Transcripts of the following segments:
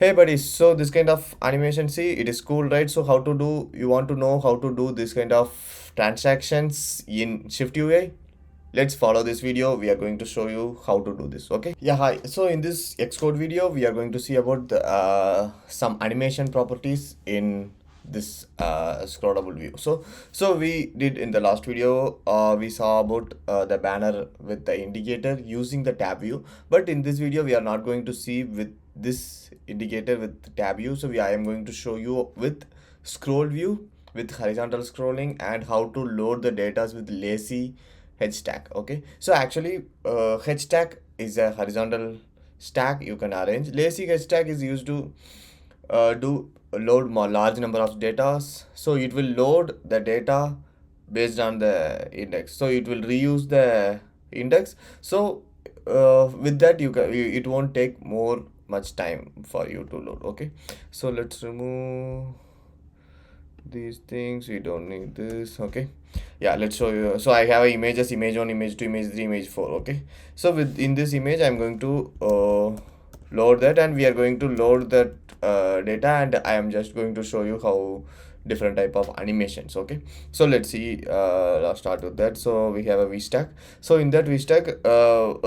Hey buddy, so this kind of animation, see, it is cool, right? So how to do, you want to know how to do this kind of transactions in SwiftUI? Let's follow this video. We are going to show you how to do this, okay? Yeah, hi. So in this Xcode video, we are going to see about some animation properties in this scrollable view. So we did in the last video, we saw about the banner with the indicator using the tab view. But in this video, we are not going to see with this indicator with tab view. So I am going to show you with scroll view with horizontal scrolling and how to load the data with lazy HStack. Okay, so actually HStack is a horizontal stack you can arrange. Lazy HStack is used to do load more large number of data, so it will load the data based on the index, so it will reuse the index. So with that it won't take more much time for you to load. Okay, so let's remove these things, we don't need this. Okay, yeah, let's show you. So I have images, image 1, image 2, image 3, image 4. Okay, so in this image I'm going to load that, and we are going to load that data, and I am just going to show you how different type of animations. Okay, so let's see. Let's start with that. So we have a VStack. So in that VStack,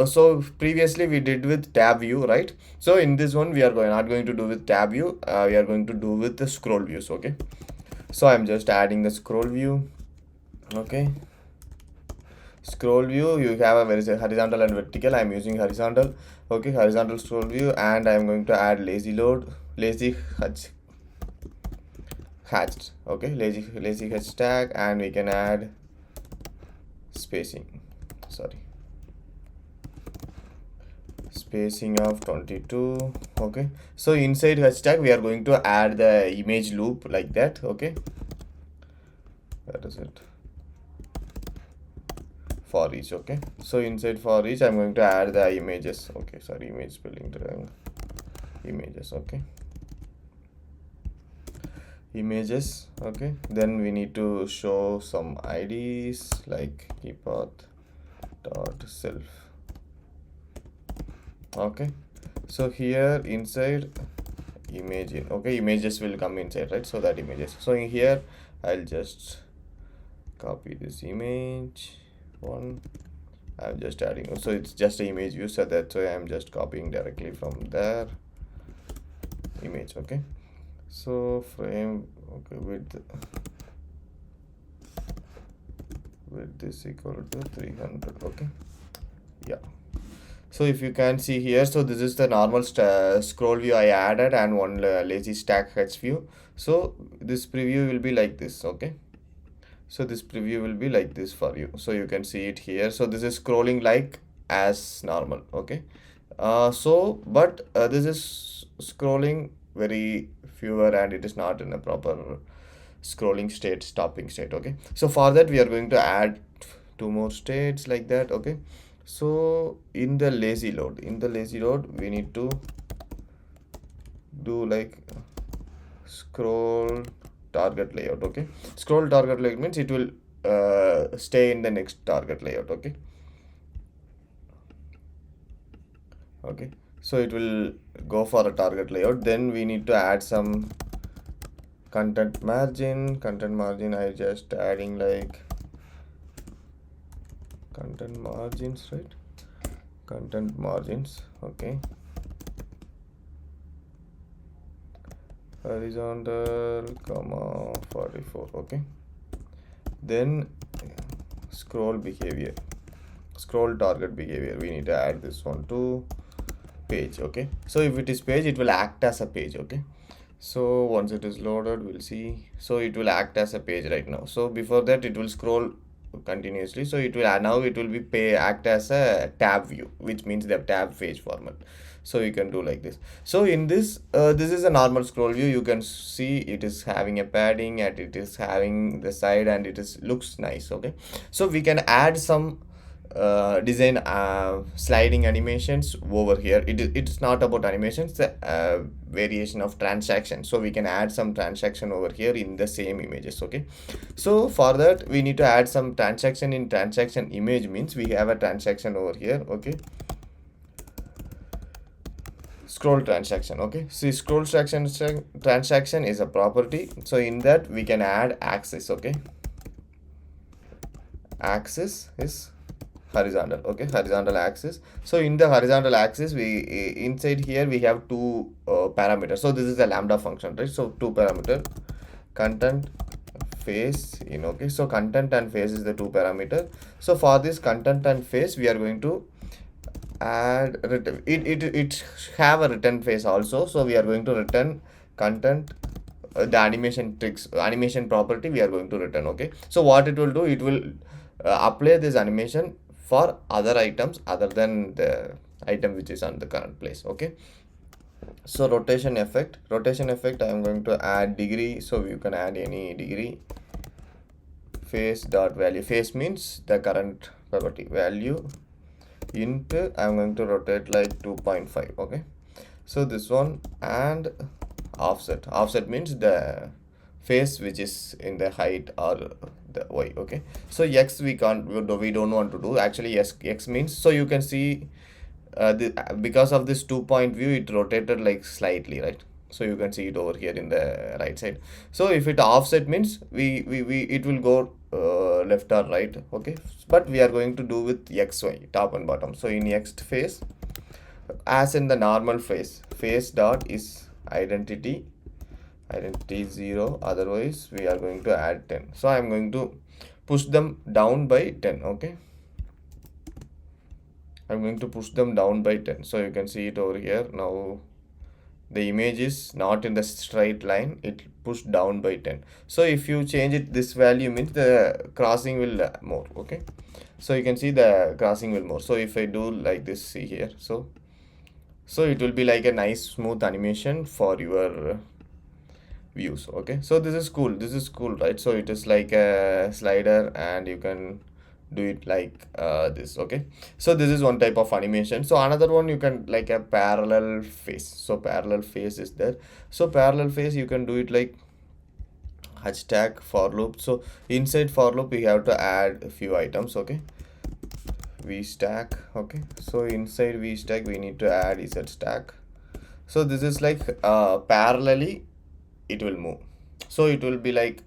so previously we did with tab view, right? So in this one we are not going to do with tab view, we are going to do with the scroll views. Okay, so I'm just adding the scroll view. Okay, scroll view, you have a very horizontal and vertical. I'm using horizontal. Okay, horizontal scroll view, and I'm going to add lazy hatched. Okay, lazy HStack, and we can add spacing, sorry, spacing of 22. Okay, so inside HStack we are going to add the image loop like that. Okay, that is it, for each. Okay, so inside for each I'm going to add the images. Okay, sorry, image spelling triangle, images. Okay, images. Okay, then we need to show some IDs like keypath dot self. Okay, so here inside image in, okay, images will come inside, right? So that images, so in here I'll just copy this image one. I'm just adding, so it's just an image view, so that's why I'm just copying directly from there image. Okay, so frame, okay, with this equal to 300. Okay, yeah, so if you can see here, so this is the normal scroll view I added, and one lazy stack H view. So this preview will be like this. Okay, so this preview will be like this for you, so you can see it here. So this is scrolling like as normal. Okay, so but this is scrolling very fewer, and it is not in a proper scrolling state, stopping state. Okay, so for that we are going to add two more states like that. Okay, so in the lazy load, we need to do like scroll target layout. Okay, scroll target layout means it will stay in the next target layout. Okay, okay, so it will go for a target layout. Then we need to add some content margin. I just adding like content margins, right? Content margins. Okay, horizontal comma 44. Okay, then scroll target behavior, we need to add this one to page. Okay, so if it is page, it will act as a page. Okay, so once it is loaded, we'll see. So it will act as a page right now. So before that it will scroll continuously, so it will now it will be act as a tab view, which means the tab page format. So you can do like this. So in this this is a normal scroll view. You can see it is having a padding, and it is having the side, and it is looks nice. Okay, so we can add some design sliding animations over here. It's not about animations, the variation of transaction, so we can add some transaction over here in the same images. Okay, so for that we need to add some transaction in transaction image, means we have a transaction over here. Okay, scroll transaction. Okay, see, scroll transaction is a property, so in that we can add axis. Okay, axis is horizontal. Okay, horizontal axis. So in the horizontal axis, we inside here we have two parameters. So this is a lambda function, right? So two parameter, content, face in. Okay, so content and face is the two parameter. So for this content and face, we are going to add it have a return face also. So we are going to return content, the animation property we are going to return. Okay, so what it will do, it will apply this animation for other items other than the item which is on the current place. Okay, so rotation effect I am going to add degree, so you can add any degree. Face dot value, face means the current property value, int I am going to rotate like 2.5. okay, so this one, and offset means the face which is in the height or the y. Okay, so x we don't want to do actually. Yes, x means, so you can see because of this 2-point view it rotated like slightly, right? So you can see it over here in the right side. So if it offset means we it will go left or right. Okay, but we are going to do with xy, top and bottom. So in next face, as in the normal face dot is identity 0, otherwise we are going to add 10. So I am going to push them down by 10. Okay, I'm going to push them down by 10. So you can see it over here. Now the image is not in the straight line, it pushed down by 10. So if you change it, this value means the crossing will more. Okay, so you can see the crossing will more. So if I do like this, see here, so it will be like a nice smooth animation for your views. Okay, so this is cool, right? So it is like a slider and you can do it like this. Okay, so this is one type of animation. So another one, you can like a parallel face. So parallel face is there. So parallel face you can do it like hashtag for loop. So inside for loop we have to add a few items. Okay, VStack. Okay, so inside VStack we need to add SwiftUI. So this is like parallelly it will move. So it will be like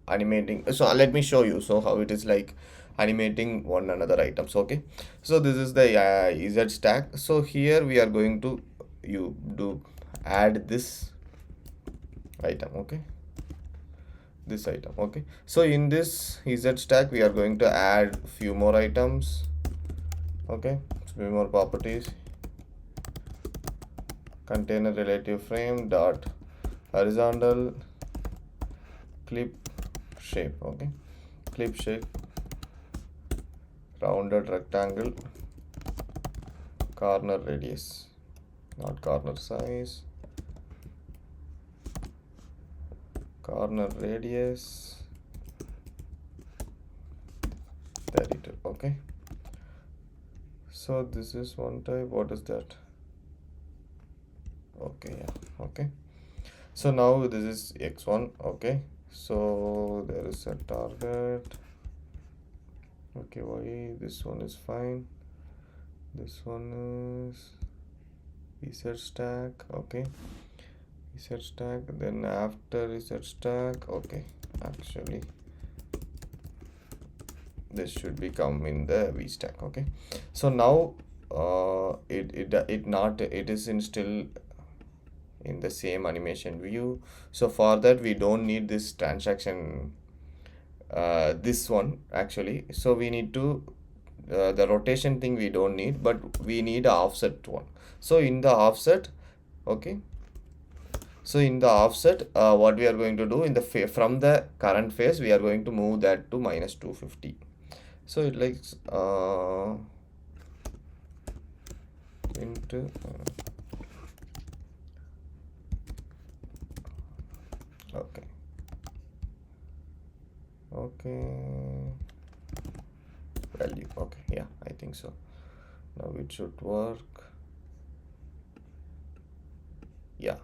animating. So let me show you so how it is like animating one another items. Okay, so this is the SwiftUI. So here we are going to add this item. Okay, this item. Okay, so in this SwiftUI we are going to add few more items. Okay, few more properties. Container relative frame dot horizontal clip shape. Okay, clip shape, rounded rectangle, corner radius, not corner size, corner radius 32. Okay, so this is one type. What is that? Okay, yeah. Okay, so now this is x1. Okay, so there is a target. Okay, why this one is fine, this one is SwiftUI. Okay, SwiftUI, then after SwiftUI, okay, actually this should become in the VStack. Okay, so now it is in still in the same animation view. So for that we don't need this transaction, this one actually. So we need to the rotation thing we don't need, but we need a offset one. So in the offset, okay, so in the offset what we are going to do in the from the current phase we are going to move that to -250. So it likes into okay, value. Okay, yeah, I think so. Now it should work. Yeah,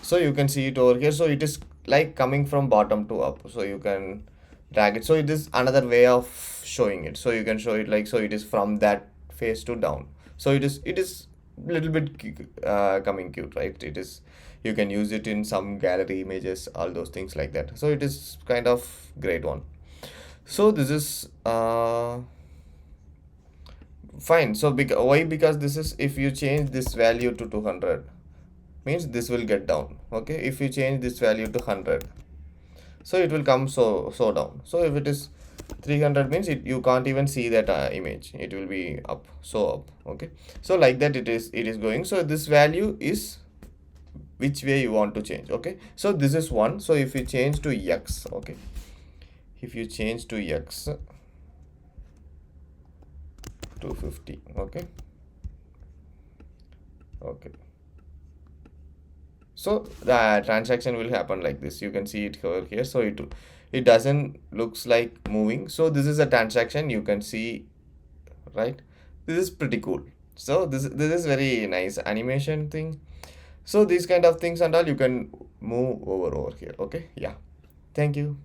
so you can see it over here. So it is like coming from bottom to up, so you can drag it. So it is another way of showing it. So you can show it like, so it is from that face to down. So it is little bit coming cute, right? It is, you can use it in some gallery images, all those things like that. So it is kind of great one. So this is fine. So why? Because this is, if you change this value to 200, means this will get down. Okay, if you change this value to 100, so it will come so down. So if it is 300 means you can't even see that image, it will be up, so up. Okay, so like that it is going. So this value is which way you want to change. Okay, so this is 1. So if you change to x, okay, if you change to x, 250, okay, okay, so the transaction will happen like this. You can see it over here. So it doesn't looks like moving. So this is a transaction, you can see, right? This is pretty cool. So this is very nice animation thing. So these kind of things and all you can move over here. Okay, yeah, thank you.